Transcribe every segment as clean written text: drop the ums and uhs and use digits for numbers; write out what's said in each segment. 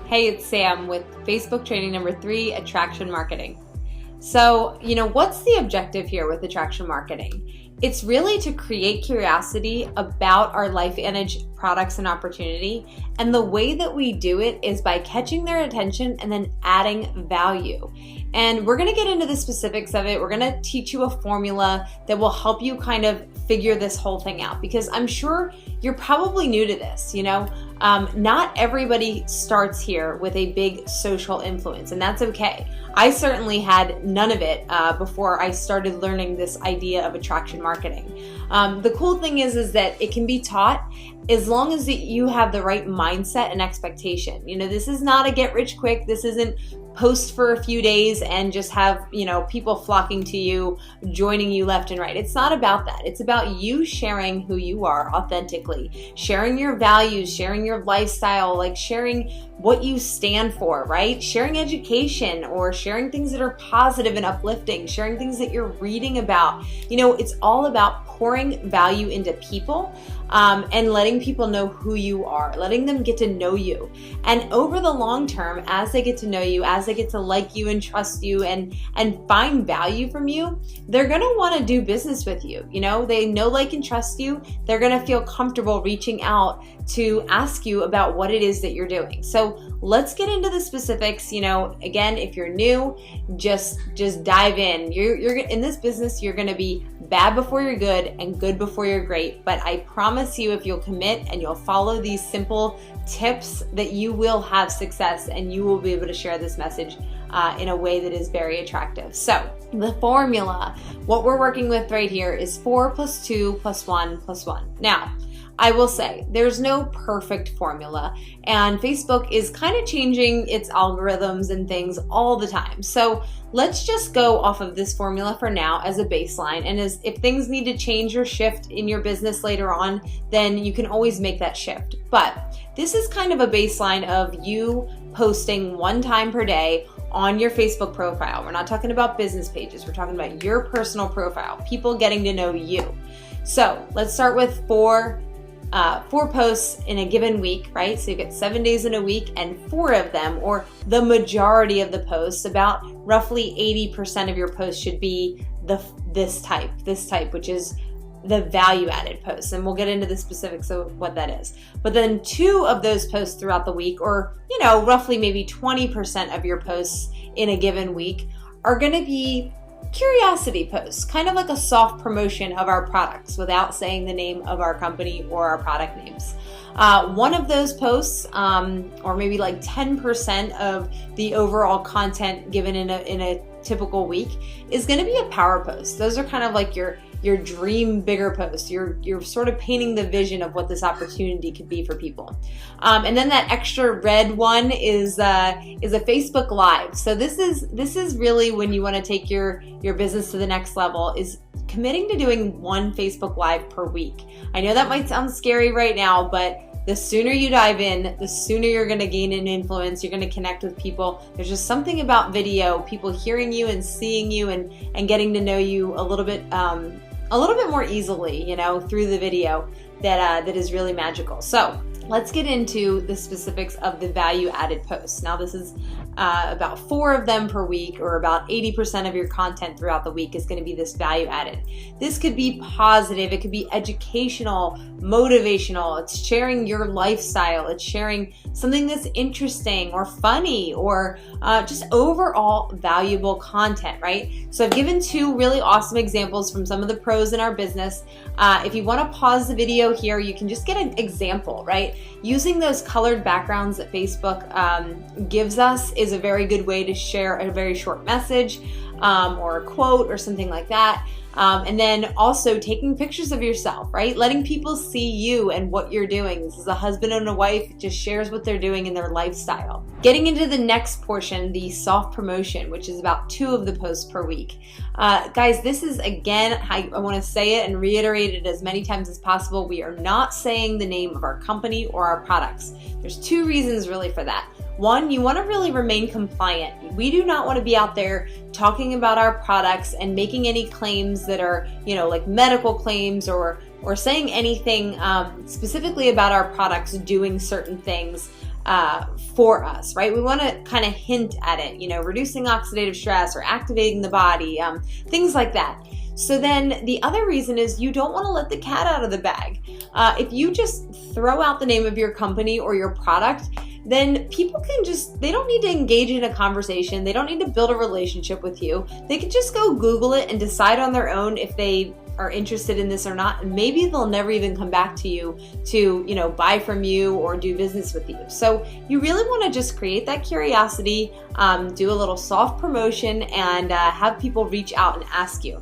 Hey, it's Sam with Facebook training number 3, attraction marketing. So, what's the objective here with attraction marketing? It's really to create curiosity about our LifeVantage products and opportunity. And the way that we do it is by catching their attention and then adding value. And we're going to get into the specifics of it. We're going to teach you a formula that will help you kind of figure this whole thing out, because I'm sure you're probably new to this. Not everybody starts here with a big social influence, and that's okay. I certainly had none of it before I started learning this idea of attraction marketing. The cool thing is that it can be taught as long as you have the right mindset and expectation. This is not a get rich quick. This isn't post for a few days and just have, people flocking to you, joining you left and right. It's not about that. It's about you sharing who you are authentically, sharing your values, sharing your lifestyle, like sharing what you stand for, right? Sharing education or sharing things that are positive and uplifting, sharing things that you're reading about. It's all about pouring value into people and letting people know who you are, letting them get to know you. And over the long term, as they get to know you, as they get to like you and trust you and find value from you, they're going to want to do business with you. They know, like, and trust you. They're going to feel comfortable reaching out to ask you about what it is that you're doing. So let's get into the specifics. Again, if you're new, just dive in. You're in this business, you're going to be bad before you're good and good before you're great. But I promise you, if you'll commit and you'll follow these simple tips, that you will have success and you will be able to share this message in a way that is very attractive. So the formula, what we're working with right here is 4 + 2 + 1 + 1. Now, I will say there's no perfect formula, and Facebook is kind of changing its algorithms and things all the time. So let's just go off of this formula for now as a baseline. And if things need to change or shift in your business later on, then you can always make that shift. But this is kind of a baseline of you posting 1 time per day on your Facebook profile. We're not talking about business pages. We're talking about your personal profile, people getting to know you. So let's start with 4 posts in a given week, right? So you get 7 days in a week, and 4 of them, or the majority of the posts, about roughly 80% of your posts should be this type, which is the value added posts. And we'll get into the specifics of what that is. But then 2 of those posts throughout the week, or, roughly maybe 20% of your posts in a given week, are going to be curiosity posts, kind of like a soft promotion of our products without saying the name of our company or our product names. One of those posts, or maybe like 10% of the overall content given in a typical week, is going to be a power post. Those are kind of like your dream bigger post. You're sort of painting the vision of what this opportunity could be for people. And then that extra red one is a Facebook Live. So this is really when you want to take your business to the next level, is committing to doing 1 Facebook Live per week. I know that might sound scary right now, but the sooner you dive in, the sooner you're going to gain an influence. You're going to connect with people. There's just something about video, people hearing you and seeing you and getting to know you a little bit more easily, through the video, that is really magical. So let's get into the specifics of the value added posts. Now, this is about 4 of them per week, or about 80% of your content throughout the week is going to be this value added. This could be positive. It could be educational, motivational. It's sharing your lifestyle. It's sharing something that's interesting or funny, or just overall valuable content, right? So I've given 2 really awesome examples from some of the pros in our business. If you want to pause the video here, you can just get an example, right? Using those colored backgrounds that Facebook gives us is a very good way to share a very short message or a quote or something like that. And then also taking pictures of yourself, right? Letting people see you and what you're doing. This is a husband and a wife, just shares what they're doing in their lifestyle. Getting into the next portion, the soft promotion, which is about 2 of the posts per week. Guys, this is, again, I want to say it and reiterate it as many times as possible. We are not saying the name of our company or our products. There's 2 reasons really for that. One, you want to really remain compliant. We do not want to be out there talking about our products and making any claims that are, like medical claims, or saying anything specifically about our products doing certain things for us, right? We want to kind of hint at it, reducing oxidative stress or activating the body, things like that. So then the other reason is you don't want to let the cat out of the bag. If you just throw out the name of your company or your product, then people they don't need to engage in a conversation. They don't need to build a relationship with you. They can just go Google it and decide on their own if they are interested in this or not. And maybe they'll never even come back to you to, buy from you or do business with you. So you really want to just create that curiosity, do a little soft promotion, and have people reach out and ask you.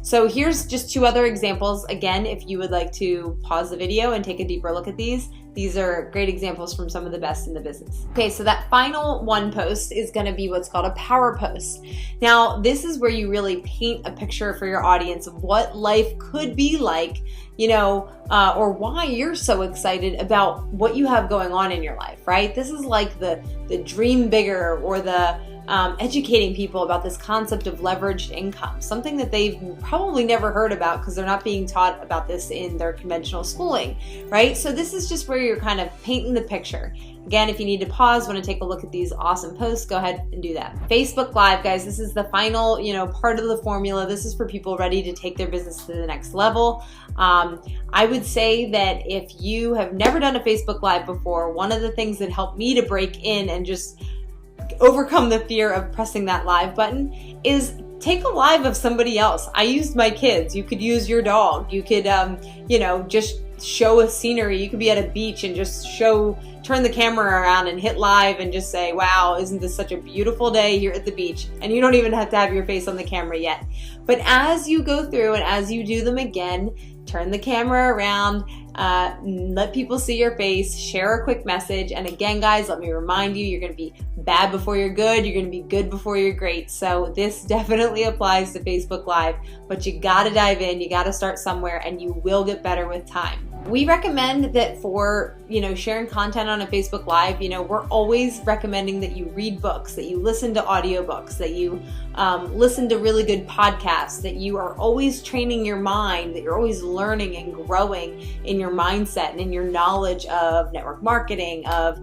So here's just 2 other examples. Again, if you would like to pause the video and take a deeper look at these are great examples from some of the best in the business. Okay, so that final one post is going to be what's called a power post. Now, this is where you really paint a picture for your audience of what life could be like, or why you're so excited about what you have going on in your life, right? This is like the dream bigger, or the educating people about this concept of leveraged income, something that they've probably never heard about because they're not being taught about this in their conventional schooling, right? So this is just where you're kind of painting the picture. Again, if you need to pause, want to take a look at these awesome posts, go ahead and do that. Facebook Live, guys, this is the final, part of the formula. This is for people ready to take their business to the next level. I would say that if you have never done a Facebook Live before, one of the things that helped me to break in and just overcome the fear of pressing that live button is take a live of somebody else. I used my kids. You could use your dog. You could, just show a scenery. You could be at a beach and just turn the camera around and hit live and just say, wow, isn't this such a beautiful day here at the beach? And you don't even have to have your face on the camera yet. But as you go through and as you do them again, turn the camera around, let people see your face, share a quick message. And again, guys, let me remind you, you're going to be bad before you're good. You're going to be good before you're great. So this definitely applies to Facebook Live, but you got to dive in. You got to start somewhere, and you will get better with time. We recommend that for, sharing content on a Facebook Live, we're always recommending that you read books, that you listen to audiobooks, that you listen to really good podcasts, that you are always training your mind, that you're always learning and growing in your mindset and in your knowledge of network marketing, of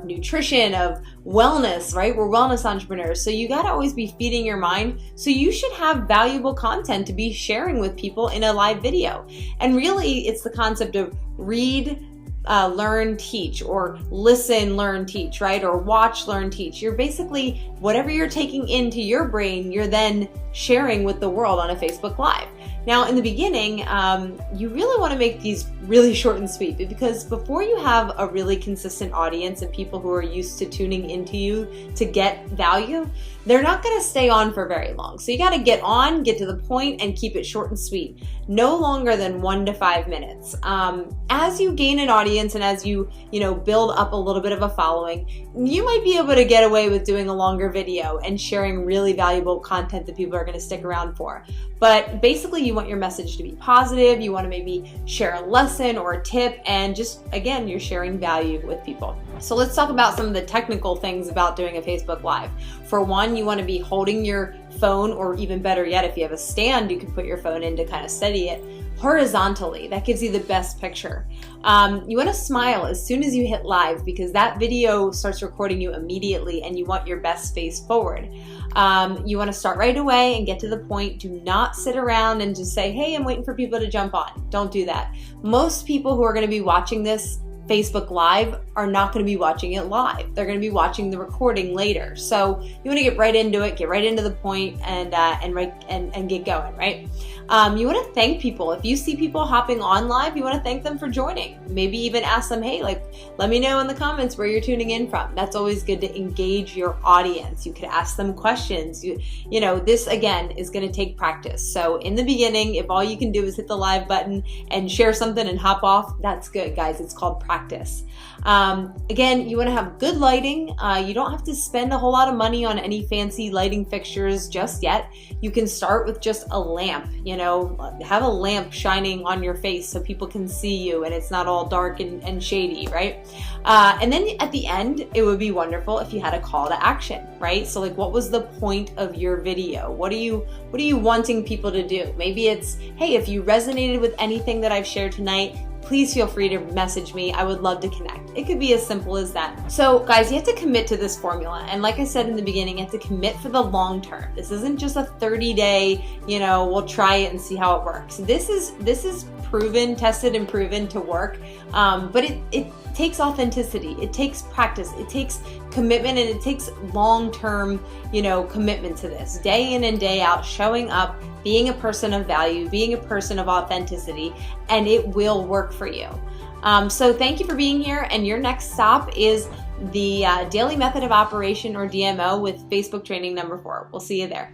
nutrition, of wellness, right? We're wellness entrepreneurs. So you got to always be feeding your mind. So you should have valuable content to be sharing with people in a live video. And really, it's the concept of read, learn, teach, or listen, learn, teach, right? Or watch, learn, teach. You're basically, whatever you're taking into your brain, you're then sharing with the world on a Facebook Live. Now, in the beginning, you really want to make these really short and sweet, because before you have a really consistent audience and people who are used to tuning into you to get value, they're not going to stay on for very long. So you got to get on, get to the point, and keep it short and sweet. No longer than 1 to 5 minutes. As you gain an audience and as you build up a little bit of a following, you might be able to get away with doing a longer video and sharing really valuable content that people are going to stick around for. But basically, you want your message to be positive. You want to maybe share a lesson or a tip, and just, again, you're sharing value with people. So let's talk about some of the technical things about doing a Facebook Live. For one, you want to be holding your phone, or even better yet, if you have a stand, you can put your phone in to kind of steady it horizontally. That gives you the best picture. You want to smile as soon as you hit live, because that video starts recording you immediately, and you want your best face forward. You want to start right away and get to the point. Do not sit around and just say, hey, I'm waiting for people to jump on. Don't do that. Most people who are going to be watching this Facebook Live are not going to be watching it live. They're going to be watching the recording later. So you want to get right into it, get right into the point, and get going, right? You want to thank people. If you see people hopping on live, you want to thank them for joining. Maybe even ask them, hey, let me know in the comments where you're tuning in from. That's always good to engage your audience. You could ask them questions. This again is going to take practice. So in the beginning, if all you can do is hit the live button and share something and hop off, that's good, guys. It's called practice. Again, you want to have good lighting. You don't have to spend a whole lot of money on any fancy lighting fixtures just yet. You can start with just a lamp, have a lamp shining on your face so people can see you and it's not all dark and shady, right? And then at the end, it would be wonderful if you had a call to action, right? So what was the point of your video? What are you wanting people to do? Maybe it's, hey, if you resonated with anything that I've shared tonight, please feel free to message me. I would love to connect. It could be as simple as that. So guys, you have to commit to this formula. And like I said in the beginning, you have to commit for the long term. This isn't just a 30-day, we'll try it and see how it works. This is proven, tested and proven to work. But it takes authenticity. It takes practice. It takes commitment, and it takes long-term, commitment to this. Day in and day out, showing up, being a person of value, being a person of authenticity, and it will work for you. So thank you for being here. And your next stop is the Daily Method of Operation, or DMO, with Facebook training number 4. We'll see you there.